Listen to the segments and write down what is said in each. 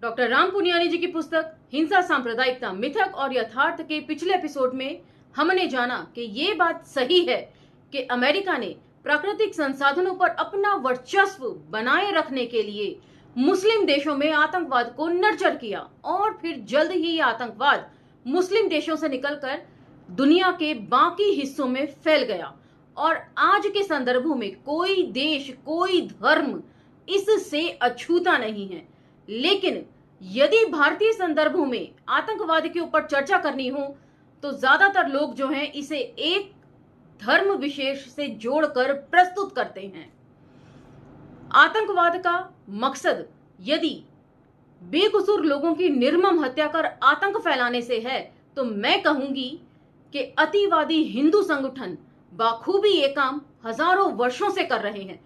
Doctor Ram Puniyani जी की पुस्तक हिंसा सांप्रदायिकता मिथक और यथार्थ के पिछले एपिसोड में हमने जाना कि ये बात सही है कि अमेरिका ने प्राकृतिक संसाधनों पर अपना वर्चस्व बनाए रखने के लिए मुस्लिम देशों में आतंकवाद को नर्चर किया और फिर जल्द ही ये आतंकवाद मुस्लिम देशों से निकलकर दुनिया के बाकी हिस्सों में फैल गया। और आज के संदर्भों में कोई देश कोई धर्म इससे अछूता नहीं है। लेकिन यदि भारतीय संदर्भों में आतंकवाद के ऊपर चर्चा करनी हो तो ज्यादातर लोग जो हैं इसे एक धर्म विशेष से जोड़कर प्रस्तुत करते हैं। आतंकवाद का मकसद यदि बेकसूर लोगों की निर्मम हत्या कर आतंक फैलाने से है तो मैं कहूंगी कि अतिवादी हिंदू संगठन बाखूबी ये काम हजारों वर्षों से कर रहे हैं।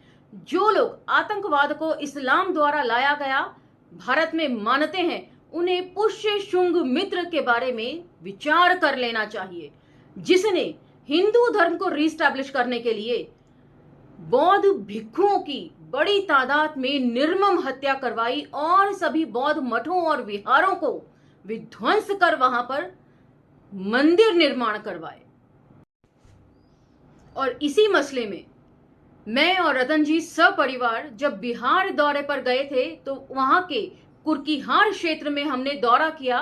जो लोग आतंकवाद को इस्लाम द्वारा लाया गया भारत में मानते हैं उन्हें पुष्य शुंग मित्र के बारे में विचार कर लेना चाहिए, जिसने हिंदू धर्म को रीस्टैब्लिश करने के लिए बौद्ध भिक्षुओं की बड़ी तादाद में निर्मम हत्या करवाई और सभी बौद्ध मठों और विहारों को विध्वंस कर वहां पर मंदिर निर्माण करवाए। और इसी मसले में मैं और रतन जी सपरिवार जब बिहार दौरे पर गए थे तो वहां के कुर्कीहार क्षेत्र में हमने दौरा किया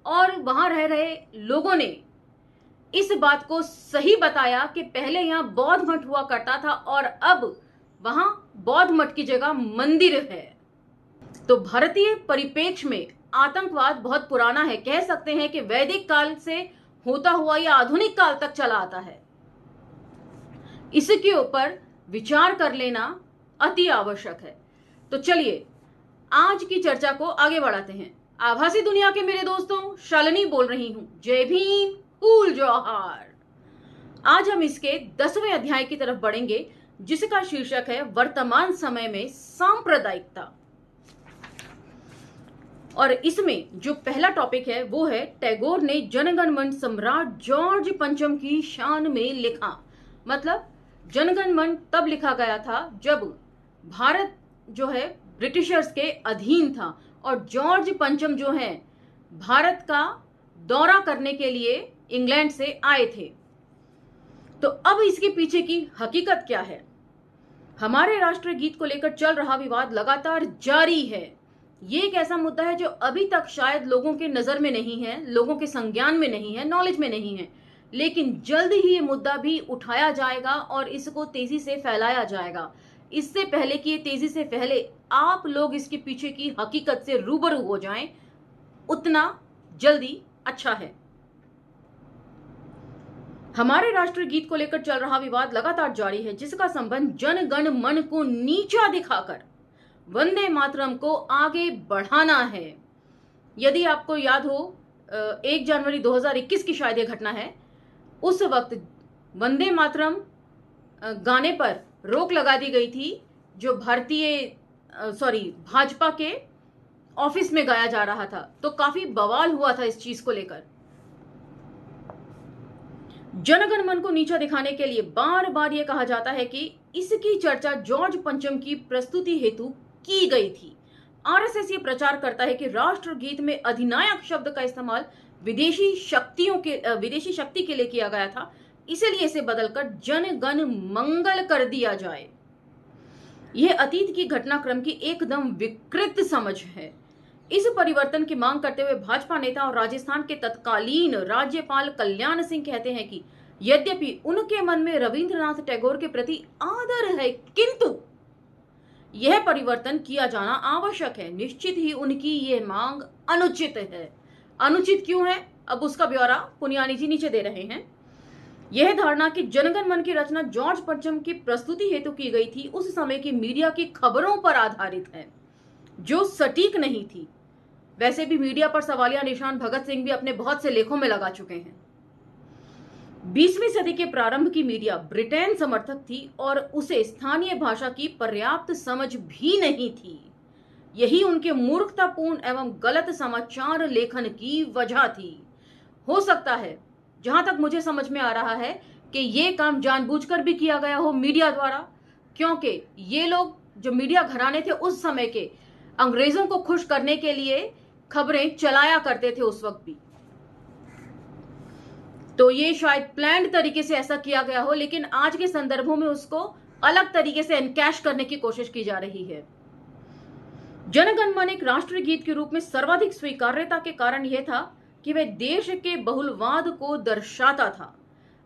और वहां रह रहे लोगों ने इस बात को सही बताया कि पहले यहां बौद्ध मठ हुआ करता था और अब वहां बौद्ध मठ की जगह मंदिर है। तो भारतीय परिप्रेक्ष्य में आतंकवाद बहुत पुराना है, कह सकते हैं कि वैदिक काल से होता हुआ या आधुनिक काल तक चला आता है। इसके ऊपर विचार कर लेना अति आवश्यक है। तो चलिए आज की चर्चा को आगे बढ़ाते हैं। आभासी दुनिया के मेरे दोस्तों, शालिनी बोल रही हूं। जय भीम, कूल जौहार। आज हम इसके 10वें अध्याय की तरफ बढ़ेंगे जिसका शीर्षक है वर्तमान समय में सांप्रदायिकता। और इसमें जो पहला टॉपिक है वो है टैगोर ने जनगण मन सम्राट जॉर्ज पंचम की शान में लिखा। मतलब जनगण मन तब लिखा गया था जब भारत जो है ब्रिटिशर्स के अधीन था और जॉर्ज पंचम जो है भारत का दौरा करने के लिए इंग्लैंड से आए थे। तो अब इसके पीछे की हकीकत क्या है? हमारे राष्ट्रीय गीत को लेकर चल रहा विवाद लगातार जारी है। ये एक ऐसा मुद्दा है जो अभी तक शायद लोगों के नजर में नहीं है, लोगों के संज्ञान में नहीं है, नॉलेज में नहीं है, लेकिन जल्द ही ये मुद्दा भी उठाया जाएगा और इसको तेजी से फैलाया जाएगा। इससे पहले कि ये तेजी से फैले आप लोग इसके पीछे की हकीकत से रूबरू हो जाएं, उतना जल्दी अच्छा है। हमारे राष्ट्रीय गीत को लेकर चल रहा विवाद लगातार जारी है जिसका संबंध जन गण मन को नीचा दिखाकर वंदे मातरम को आगे बढ़ाना है। यदि आपको याद हो 1 जनवरी 2021 की शायद ये घटना है, उस वक्त वंदे मातरम गाने पर रोक लगा दी गई थी जो भाजपा के ऑफिस में गाया जा रहा था। तो काफी बवाल हुआ था इस चीज को लेकर। जनगण मन को नीचा दिखाने के लिए बार बार यह कहा जाता है कि इसकी चर्चा जॉर्ज पंचम की प्रस्तुति हेतु की गई थी। आरएसएस ये प्रचार करता है कि राष्ट्रगीत में अधिनायक शब्द का इस्तेमाल विदेशी शक्ति के लिए किया गया था, इसलिए इसे बदलकर जन गण मंगल कर दिया जाए। यह अतीत की घटनाक्रम की एकदम विकृत समझ है। इस परिवर्तन की मांग करते हुए भाजपा नेता और राजस्थान के तत्कालीन राज्यपाल कल्याण सिंह कहते हैं कि यद्यपि उनके मन में रविंद्रनाथ टैगोर के प्रति आदर है, किंतु यह परिवर्तन किया जाना आवश्यक है। निश्चित ही उनकी यह मांग अनुचित है। अनुचित क्यों है, अब उसका ब्यौरा पुनियानी जी नीचे दे रहे हैं। यह धारणा कि जनगण मन की रचना जॉर्ज पंचम की प्रस्तुति हेतु की गई थी उस समय की मीडिया की खबरों पर आधारित है जो सटीक नहीं थी। वैसे भी मीडिया पर सवालिया निशान भगत सिंह भी अपने बहुत से लेखों में लगा चुके हैं। 20वीं सदी के प्रारंभ की मीडिया ब्रिटेन समर्थक थी और उसे स्थानीय भाषा की पर्याप्त समझ भी नहीं थी। यही उनके मूर्खतापूर्ण एवं गलत समाचार लेखन की वजह थी। हो सकता है, जहां तक मुझे समझ में आ रहा है, कि ये काम जानबूझकर भी किया गया हो मीडिया द्वारा, क्योंकि ये लोग जो मीडिया घराने थे उस समय के अंग्रेजों को खुश करने के लिए खबरें चलाया करते थे उस वक्त भी। तो ये शायद प्लान्ड तरीके से ऐसा किया गया हो, लेकिन आज के संदर्भों में उसको अलग तरीके से एनकैश करने की कोशिश की जा रही है। जन गण मन एक राष्ट्रीय गीत के रूप में सर्वाधिक स्वीकार्यता के कारण यह था कि वह देश के बहुलवाद को दर्शाता था।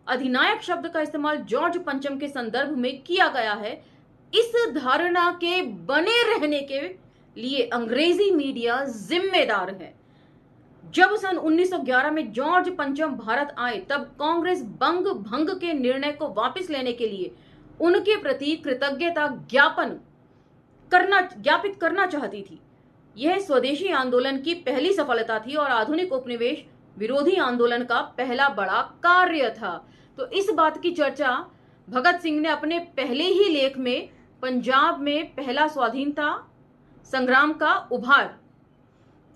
अधिनायक शब्द का इस्तेमाल जॉर्ज पंचम के संदर्भ में किया गया है। इस धारणा के बने रहने के लिए अंग्रेजी मीडिया जिम्मेदार है। जब सन 1911 में जॉर्ज पंचम भारत आए, तब कांग्रेस बंग भंग के निर्णय को वापस लेने के लिए उनके प्रति कृतज्ञता ज्ञापित करना चाहती थी। यह स्वदेशी आंदोलन की पहली सफलता थी और आधुनिक उपनिवेश विरोधी आंदोलन का पहला बड़ा कार्य था। तो इस बात की चर्चा भगत सिंह ने अपने पहले ही लेख में पंजाब में पहला स्वाधीनता संग्राम का उभार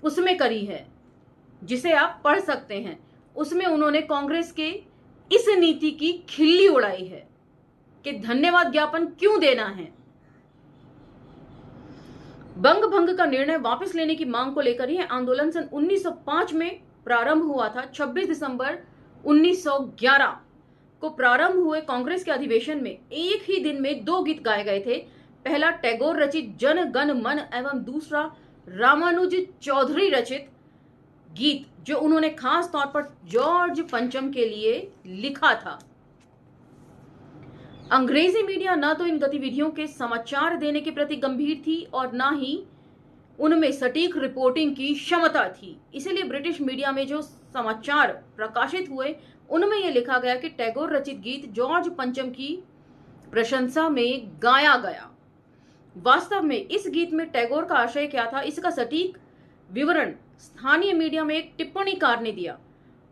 उसमें करी है, जिसे आप पढ़ सकते हैं। उसमें उन्होंने कांग्रेस के इस नीति की खिल्ली उड़ाई है कि धन्यवाद ज्ञापन क्यों देना है। बंग भंग का निर्णय वापस लेने की मांग को लेकर यह आंदोलन सन 1905 में प्रारंभ हुआ था। 26 दिसंबर 1911 को प्रारंभ हुए कांग्रेस के अधिवेशन में एक ही दिन में 2 गीत गाए गए थे। पहला टैगोर रचित जन गण मन एवं दूसरा रामानुज चौधरी रचित गीत, जो उन्होंने खास तौर पर जॉर्ज पंचम के लिए लिखा था। अंग्रेजी मीडिया न तो इन गतिविधियों के समाचार देने के प्रति गंभीर थी और न ही उनमें सटीक रिपोर्टिंग की क्षमता थी। इसलिए ब्रिटिश मीडिया में जो समाचार प्रकाशित हुए उनमें यह लिखा गया कि टैगोर रचित गीत जॉर्ज पंचम की प्रशंसा में गाया गया। वास्तव में इस गीत में टैगोर का आशय क्या था, इसका सटीक विवरण स्थानीय मीडिया में एक टिप्पणीकार ने दिया।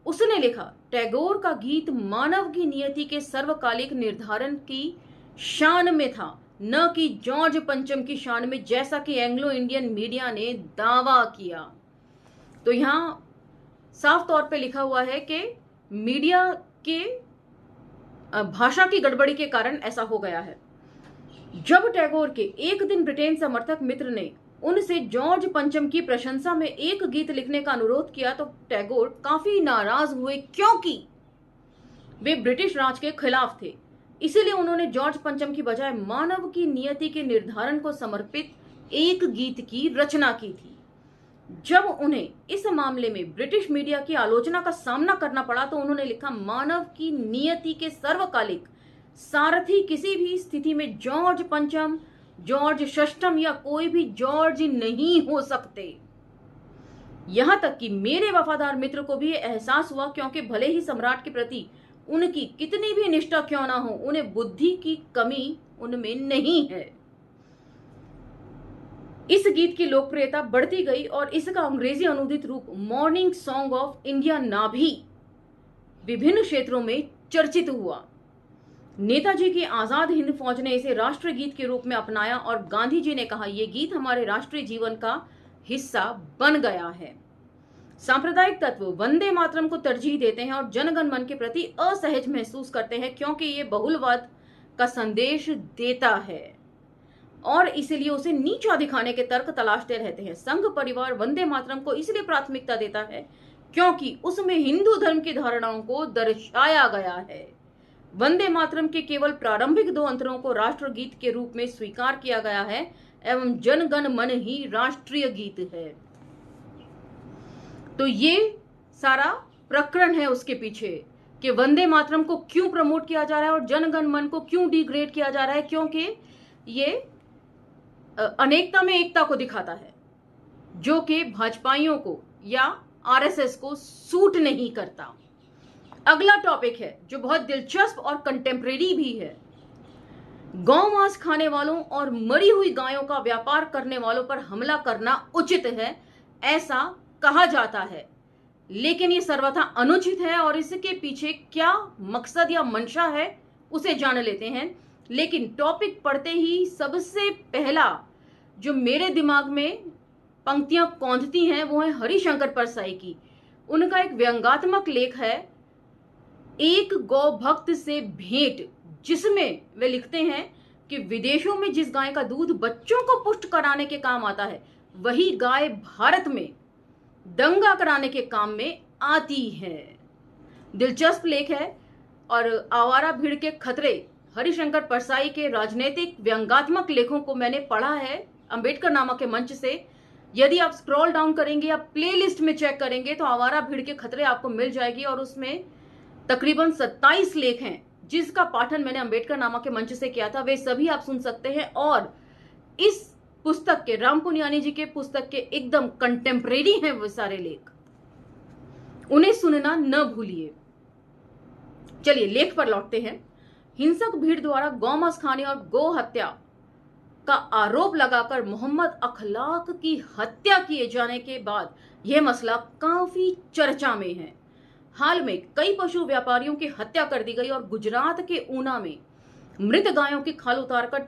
उसने लिखा, टैगोर का गीत मानव की नियति के सर्वकालिक निर्धारण की शान में था, न कि जॉर्ज पंचम की शान में, जैसा कि एंग्लो इंडियन मीडिया ने दावा किया। तो यहां साफ तौर पे लिखा हुआ है कि मीडिया के भाषा की गड़बड़ी के कारण ऐसा हो गया है। जब टैगोर के एक दिन ब्रिटेन समर्थक मित्र ने उनसे जॉर्ज पंचम की प्रशंसा में एक गीत लिखने का अनुरोध किया, तो टैगोर काफी नाराज हुए, क्योंकि वे ब्रिटिश राज के खिलाफ थे। इसीलिए उन्होंने जॉर्ज पंचम की बजाय मानव की नियति के निर्धारण को समर्पित एक गीत की रचना की थी। जब उन्हें इस मामले में ब्रिटिश मीडिया की आलोचना का सामना करना पड़ा, तो उन्होंने लिखा, मानव की नियति के सर्वकालिक सारथी किसी भी स्थिति में जॉर्ज पंचम, जॉर्ज षष्ठम या कोई भी जॉर्ज नहीं हो सकते। यहां तक कि मेरे वफादार मित्र को भी एहसास हुआ, क्योंकि भले ही सम्राट के प्रति उनकी कितनी भी निष्ठा क्यों ना हो, उन्हें बुद्धि की कमी उनमें नहीं है। इस गीत की लोकप्रियता बढ़ती गई और इसका अंग्रेजी अनुदित रूप मॉर्निंग सॉन्ग ऑफ इंडिया नाभी विभिन्न क्षेत्रों में चर्चित हुआ। नेताजी की आजाद हिंद फौज ने इसे राष्ट्रीय गीत के रूप में अपनाया और गांधी जी ने कहा, यह गीत हमारे राष्ट्रीय जीवन का हिस्सा बन गया है। सांप्रदायिक तत्व वंदे मातरम को तरजीह देते हैं और जनगण मन के प्रति असहज महसूस करते हैं, क्योंकि ये बहुलवाद का संदेश देता है और इसलिए उसे नीचा दिखाने के तर्क तलाशते रहते हैं। संघ परिवार वंदे मातरम को इसलिए प्राथमिकता देता है क्योंकि उसमें हिंदू धर्म की धारणाओं को दर्शाया गया है। वंदे मातरम के केवल प्रारंभिक 2 अंतरों को राष्ट्रगीत के रूप में स्वीकार किया गया है एवं जनगण मन ही राष्ट्रीय गीत है। तो ये सारा प्रकरण है उसके पीछे कि वंदे मातरम को क्यों प्रमोट किया जा रहा है और जनगण मन को क्यों डिग्रेड किया जा रहा है, क्योंकि ये अनेकता में एकता को दिखाता है, जो कि भाजपाइयों को या आरएसएस को सूट नहीं करता। अगला टॉपिक है जो बहुत दिलचस्प और कंटेम्परेरी भी है। गौ मांस खाने वालों और मरी हुई गायों का व्यापार करने वालों पर हमला करना उचित है, ऐसा कहा जाता है, लेकिन ये सर्वथा अनुचित है और इसके पीछे क्या मकसद या मंशा है उसे जान लेते हैं। लेकिन टॉपिक पढ़ते ही सबसे पहला जो मेरे दिमाग में पंक्तियां कौंधती हैं वो है हरिशंकर परसाई की। उनका एक व्यंगात्मक लेख है, एक गौ भक्त से भेंट, जिसमें वे लिखते हैं कि विदेशों में जिस गाय का दूध बच्चों को पुष्ट कराने के काम आता है, वही गाय भारत में दंगा कराने के काम में आती है। दिलचस्प लेख है। और आवारा भीड़ के खतरे, हरिशंकर परसाई के राजनीतिक व्यंग्यात्मक लेखों को मैंने पढ़ा है अंबेडकर नामा के मंच से। यदि आप स्क्रॉल डाउन करेंगे या प्लेलिस्ट में चेक करेंगे तो आवारा भीड़ के खतरे आपको मिल जाएगी, और उसमें तकरीबन 27 लेख हैं जिसका पाठन मैंने अंबेडकर नामा के मंच से किया था। वे सभी आप सुन सकते हैं। और इस पुस्तक के, राम पुनियानी जी के पुस्तक के एकदम कंटेम्परेरी हैं वो सारे लेख, उन्हें सुनना न भूलिए। चलिए लेख पर लौटते हैं। हिंसक भीड़ द्वारा गौमांस खाने और गौ हत्या का आरोप लगाकर मोहम्मद अखलाक की हत्या किए जाने के बाद यह मसला काफी चर्चा में है। हाल में कई पशु व्यापारियों की हत्या कर दी गई और गुजरात के ऊना में मृत गायों की खाल उतारकर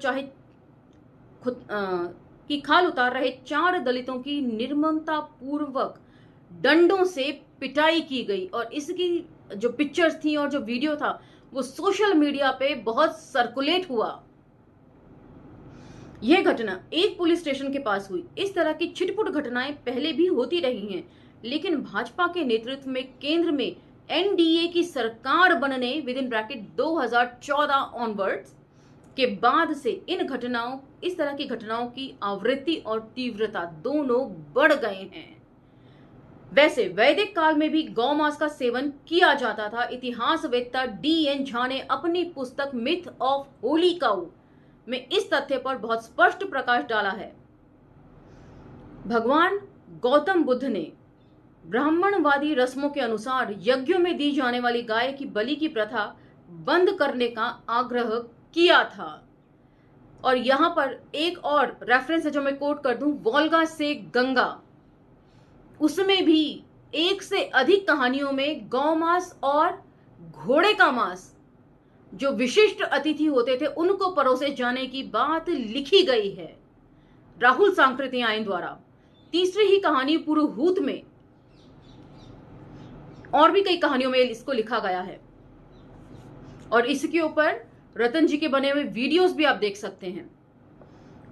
खाल उतार रहे 4 दलितों की निर्ममता पूर्वक डंडों से पिटाई की गई। और इसकी जो पिक्चर्स थी और जो वीडियो था वो सोशल मीडिया पे बहुत सर्कुलेट हुआ। यह घटना एक पुलिस स्टेशन के पास हुई। इस तरह की छिटपुट घटनाएं पहले भी होती रही हैं, लेकिन भाजपा के नेतृत्व में केंद्र में एनडीए की सरकार बनने (2014 ऑनवर्ड्स) के बाद से इस तरह की घटनाओं की आवृत्ति और तीव्रता दोनों बढ़ गए हैं। वैसे वैदिक काल में भी गौमांस का सेवन किया जाता था। इतिहासवेत्ता D.N. झा ने अपनी पुस्तक मिथ ऑफ होली काऊ में इस तथ्य पर बहुत स्पष्ट प्रकाश डाला है। भगवान गौतम बुद्ध ने ब्राह्मणवादी रस्मों के अनुसार यज्ञों में दी जाने वाली गाय की बलि की प्रथा बंद करने का आग्रह किया था। और यहां पर एक और रेफरेंस है जो मैं कोट कर दूं, वोल्गा से गंगा, उसमें भी 1 से अधिक कहानियों में गौमांस और घोड़े का मांस जो विशिष्ट अतिथि होते थे उनको परोसे जाने की बात लिखी गई है राहुल सांकृत्यायन द्वारा। तीसरी ही कहानी पुरुहूत में और भी कई कहानियों में इसको लिखा गया है, और इसके ऊपर रतन जी के बने हुए वीडियोस भी आप देख सकते हैं।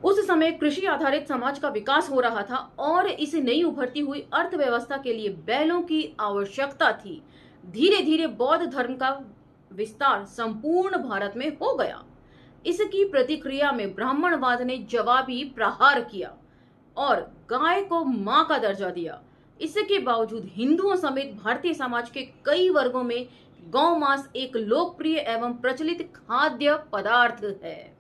उस समय कृषि आधारित समाज का विकास हो रहा था और इस नई उभरती हुई अर्थव्यवस्था के लिए बैलों की आवश्यकता थी। धीरे धीरे बौद्ध धर्म का विस्तार संपूर्ण भारत में हो गया। इसकी प्रतिक्रिया में ब्राह्मणवाद ने जवाबी प्रहार किया और गाय को मां का दर्जा दिया। इसके बावजूद हिंदुओं समेत भारतीय समाज के कई वर्गों में गौमांस एक लोकप्रिय एवं प्रचलित खाद्य पदार्थ है।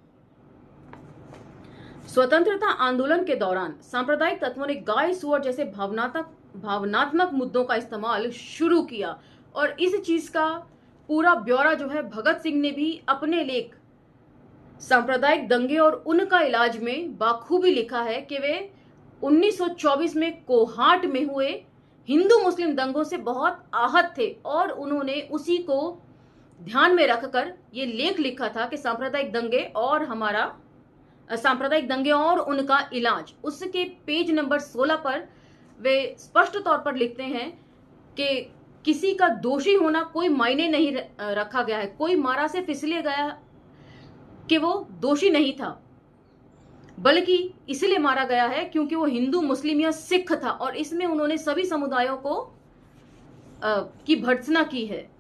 स्वतंत्रता आंदोलन के दौरान सांप्रदायिक तत्वों ने गाय सुअर जैसे भावनात्मक मुद्दों का इस्तेमाल शुरू किया, और इस चीज का पूरा ब्यौरा जो है भगत सिंह ने भी अपने लेख सांप्रदायिक दंगे और उनका इलाज में बाखूबी लिखा है कि वे 1924 में कोहाट में हुए हिंदू मुस्लिम दंगों से बहुत आहत थे, और उन्होंने उसी को ध्यान में रखकर ये लेख लिखा था कि सांप्रदायिक दंगे और उनका इलाज। उसके पेज नंबर 16 पर वे स्पष्ट तौर पर लिखते हैं कि किसी का दोषी होना कोई मायने नहीं रखा गया है। कोई मारा से फिसले गया कि वो दोषी नहीं था, बल्कि इसलिए मारा गया है क्योंकि वो हिंदू मुस्लिम या सिख था। और इसमें उन्होंने सभी समुदायों को की भर्त्सना की है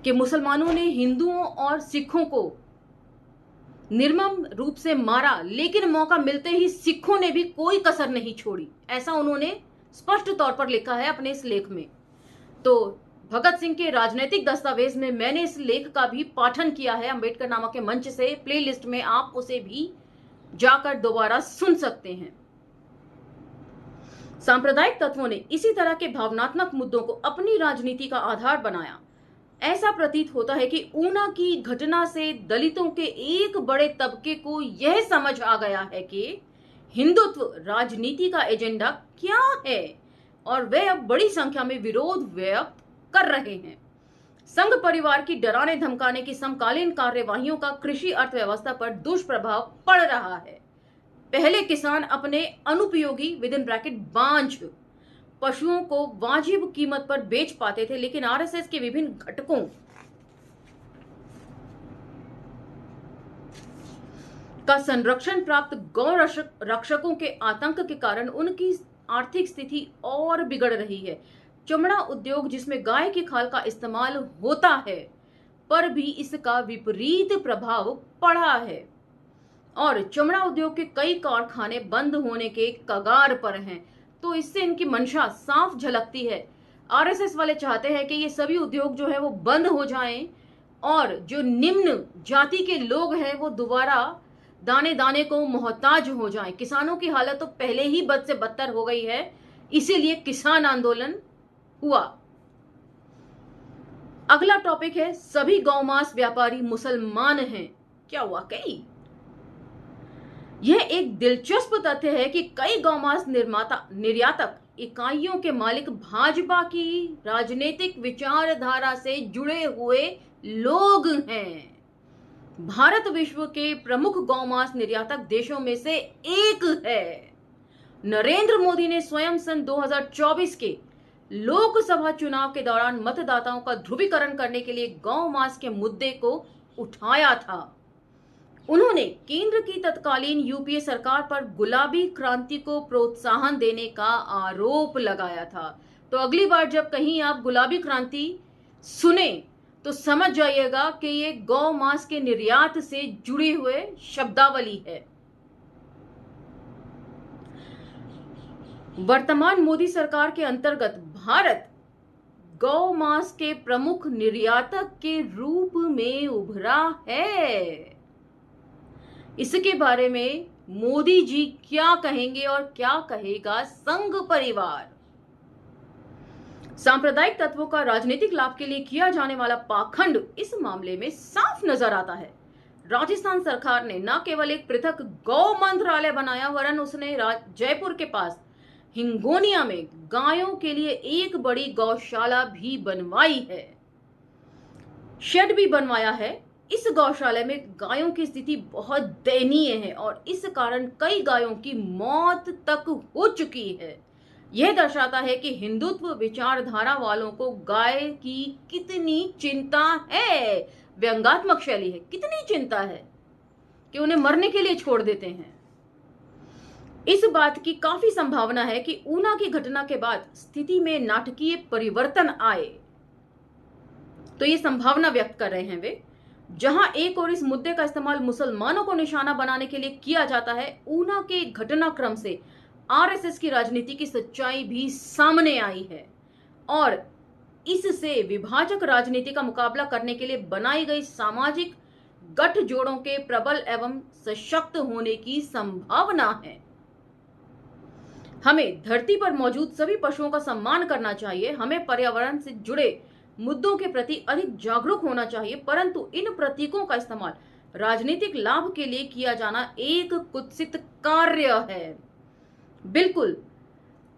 कि मुसलमानों ने हिंदुओं और सिखों को निर्मम रूप से मारा, लेकिन मौका मिलते ही सिखों ने भी कोई कसर नहीं छोड़ी। ऐसा उन्होंने स्पष्ट तौर पर लिखा है अपने इस लेख में। तो भगत सिंह के राजनीतिक दस्तावेज में मैंने इस लेख का भी पाठन किया है अंबेडकर नामा के मंच से। प्लेलिस्ट में आप उसे भी जाकर दोबारा सुन सकते हैं। सांप्रदायिक तत्वों ने इसी तरह के भावनात्मक मुद्दों को अपनी राजनीति का आधार बनाया। ऐसा प्रतीत होता है कि ऊना की घटना से दलितों के एक बड़े तबके को यह समझ आ गया है कि हिंदुत्व राजनीति का एजेंडा क्या है, और वे अब बड़ी संख्या में विरोध व्यक्त कर रहे हैं। संघ परिवार की डराने धमकाने की समकालीन कार्यवाहियों का कृषि अर्थव्यवस्था पर दुष्प्रभाव पड़ रहा है। पहले किसान अपने अनुपयोगी (बांझ) पशुओं को वाजिब कीमत पर बेच पाते थे, लेकिन आरएसएस के विभिन्न घटकों का संरक्षण प्राप्त गौ रक्षकों के आतंक के कारण उनकी आर्थिक स्थिति और बिगड़ रही है। चमड़ा उद्योग, जिसमें गाय की खाल का इस्तेमाल होता है, पर भी इसका विपरीत प्रभाव पड़ा है और चमड़ा उद्योग के कई कारखाने बंद होने के कगार पर हैं। तो इससे इनकी मंशा साफ झलकती है। आरएसएस वाले चाहते हैं कि ये सभी उद्योग जो है वो बंद हो जाएं और जो निम्न जाति के लोग हैं वो दोबारा दाने दाने को मोहताज हो जाएं। किसानों की हालत तो पहले ही बद से बदतर हो गई है, इसीलिए किसान आंदोलन हुआ। अगला टॉपिक है, सभी गौमांस व्यापारी मुसलमान हैं। क्या वाकई? यह एक दिलचस्प तथ्य है कि कई गौमांस निर्यातक इकाइयों के मालिक भाजपा की राजनीतिक विचारधारा से जुड़े हुए लोग हैं। भारत विश्व के प्रमुख गौमांस निर्यातक देशों में से एक है। नरेंद्र मोदी ने स्वयं सन 2024 के लोकसभा चुनाव के दौरान मतदाताओं का ध्रुवीकरण करने के लिए गौमांस के मुद्दे को उठाया था। उन्होंने केंद्र की तत्कालीन यूपीए सरकार पर गुलाबी क्रांति को प्रोत्साहन देने का आरोप लगाया था। तो अगली बार जब कहीं आप गुलाबी क्रांति सुने तो समझ जाइएगा कि ये गौमांस के निर्यात से जुड़े हुए शब्दावली है। वर्तमान मोदी सरकार के अंतर्गत भारत गौमांस के प्रमुख निर्यातक के रूप में उभरा है। इसके बारे में मोदी जी क्या कहेंगे और क्या कहेगा संघ परिवार? सांप्रदायिक तत्वों का राजनीतिक लाभ के लिए किया जाने वाला पाखंड इस मामले में साफ नजर आता है। राजस्थान सरकार ने न केवल एक पृथक गौ मंत्रालय बनाया, वरन उसने जयपुर के पास हिंगोनिया में गायों के लिए एक बड़ी गौशाला भी बनवाई है, शेड भी बनवाया है। इस गौशाला में गायों की स्थिति बहुत दयनीय है और इस कारण कई गायों की मौत तक हो चुकी है। यह दर्शाता है कि हिंदुत्व विचारधारा वालों को गाय की कितनी चिंता है। व्यंग्यात्मक शैली है, कितनी चिंता है कि उन्हें मरने के लिए छोड़ देते हैं। इस बात की काफी संभावना है कि ऊना की घटना के बाद स्थिति में नाटकीय परिवर्तन आए। तो ये संभावना व्यक्त कर रहे हैं वे। जहां एक और इस मुद्दे का इस्तेमाल मुसलमानों को निशाना बनाने के लिए किया जाता है, ऊना के घटनाक्रम से आरएसएस की राजनीति की सच्चाई भी सामने आई है और इससे विभाजक राजनीति का मुकाबला करने के लिए बनाई गई सामाजिक गठजोड़ों के प्रबल एवं सशक्त होने की संभावना है। हमें धरती पर मौजूद सभी पशुओं का सम्मान करना चाहिए। हमें पर्यावरण से जुड़े मुद्दों के प्रति अधिक जागरूक होना चाहिए, परंतु इन प्रतीकों का इस्तेमाल राजनीतिक लाभ के लिए किया जाना एक कुत्सित कार्य है। बिल्कुल,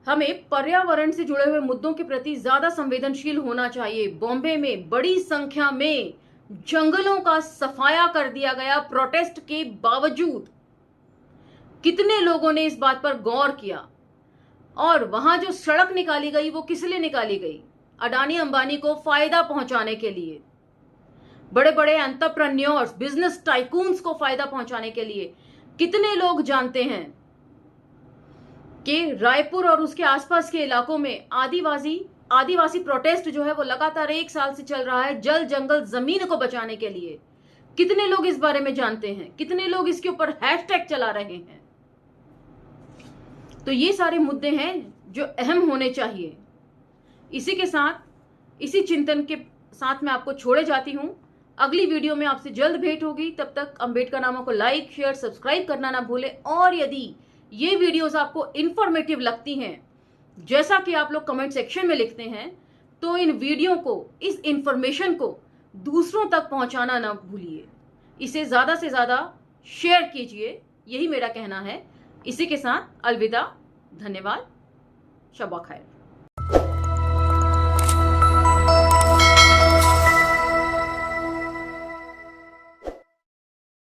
हमें पर्यावरण से जुड़े हुए मुद्दों के प्रति ज्यादा संवेदनशील होना चाहिए। बॉम्बे में बड़ी संख्या में जंगलों का सफाया कर दिया गया प्रोटेस्ट के बावजूद। कितने लोगों ने इस बात पर गौर किया? और वहां जो सड़क निकाली गई वो किस लिए निकाली गई? अडानी अंबानी को फायदा पहुंचाने के लिए, बड़े बड़े एंटरप्रेन्योर्स, बिजनेस टाइकून्स को फायदा पहुंचाने के लिए। कितने लोग जानते हैं कि रायपुर और उसके आसपास के इलाकों में आदिवासी प्रोटेस्ट जो है वो लगातार 1 साल से चल रहा है, जल जंगल जमीन को बचाने के लिए। कितने लोग इस बारे में जानते हैं? कितने लोग इसके ऊपर हैशटैग चला रहे हैं? तो ये सारे मुद्दे हैं जो अहम होने चाहिए। इसी के साथ, इसी चिंतन के साथ मैं आपको छोड़े जाती हूं। अगली वीडियो में आपसे जल्द भेंट होगी। तब तक अंबेडकर नामा को लाइक, शेयर, सब्सक्राइब करना ना भूलें। और यदि ये वीडियोस आपको इंफॉर्मेटिव लगती हैं, जैसा कि आप लोग कमेंट सेक्शन में लिखते हैं, तो इन वीडियो को, इस इंफॉर्मेशन को दूसरों तक पहुंचाना ना भूलिए। इसे ज्यादा से ज्यादा शेयर कीजिए, यही मेरा कहना है। इसी के साथ अलविदा, धन्यवाद, शब्बा खैर।